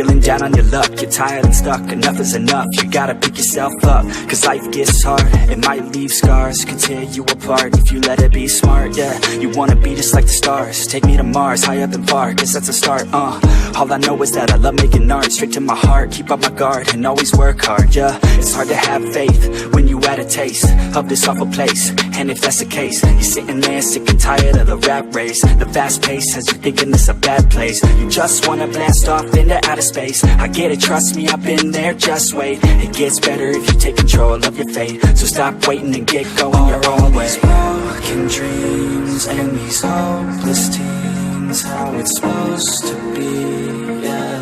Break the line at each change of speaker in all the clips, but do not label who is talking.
feeling down on your luck, you're tired and stuck, enough is enough. You gotta pick yourself up, cause life gets hard. It might leave scars, can tear you apart if you let it be smart, yeah. You wanna be just like the stars, take me to Mars, high up and far, guess that's a start, All I know is that I love making art, straight to my heart, keep up my guard and always work hard, yeah. It's hard to have faith when you had a taste of this awful place, and if that's the case, you're sitting there sick and tired of the rat race. The fast pace has you thinking this a bad place. You just wanna blast off into outer space. I get it, trust me, I've been there, just wait. It gets better if you take control of your fate. So stop waiting and get going your own way. These broken dreams and these hopeless teens, how it's supposed to be, yeah.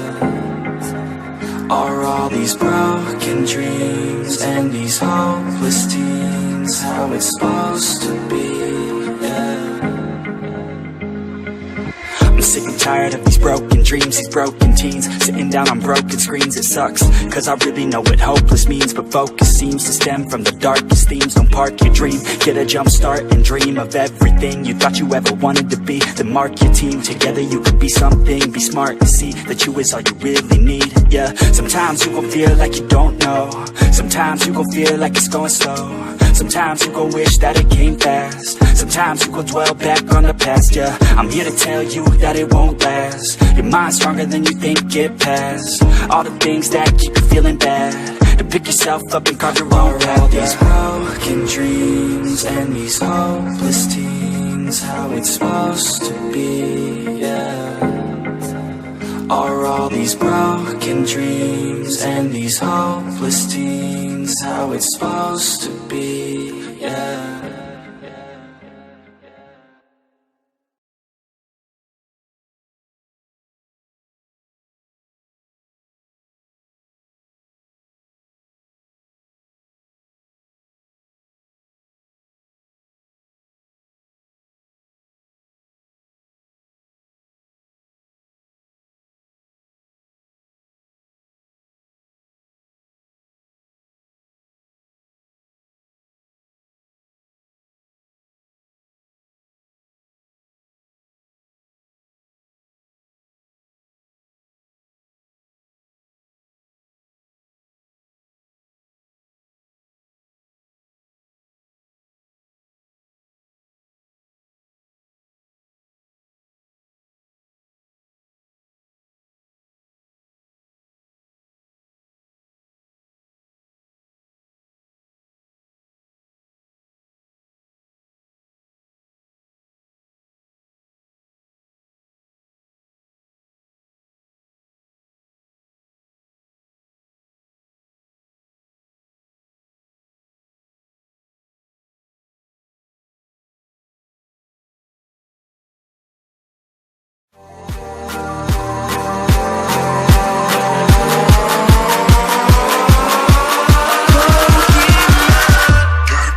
Are all these broken dreams and these hopeless teens how it's supposed to be, yeah. I'm sick and tired of these broken dreams, these broken teens, sitting down on broken screens. It sucks, cause I really know what hopeless means, but focus seems to stem from the darkest themes. Don't park your dream, get a jump start and dream of everything you thought you ever wanted to be. Then mark your team, together you could be something. Be smart and see that you is all you really need, yeah. Sometimes you gon' feel like you don't know, sometimes you gon' feel like it's going slow, sometimes you gon' wish that it came fast, sometimes you gon' dwell back on the past, yeah. I'm here to tell you that it won't last. Your mind's stronger than you think, get past all the things that keep you feeling bad, and pick yourself up and carve your own path. All these broken dreams and these hopeless teens, how it's supposed to be, yeah. Are all these broken dreams and these hopeless teens how it's supposed to be, yeah.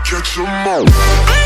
Catch 'em all.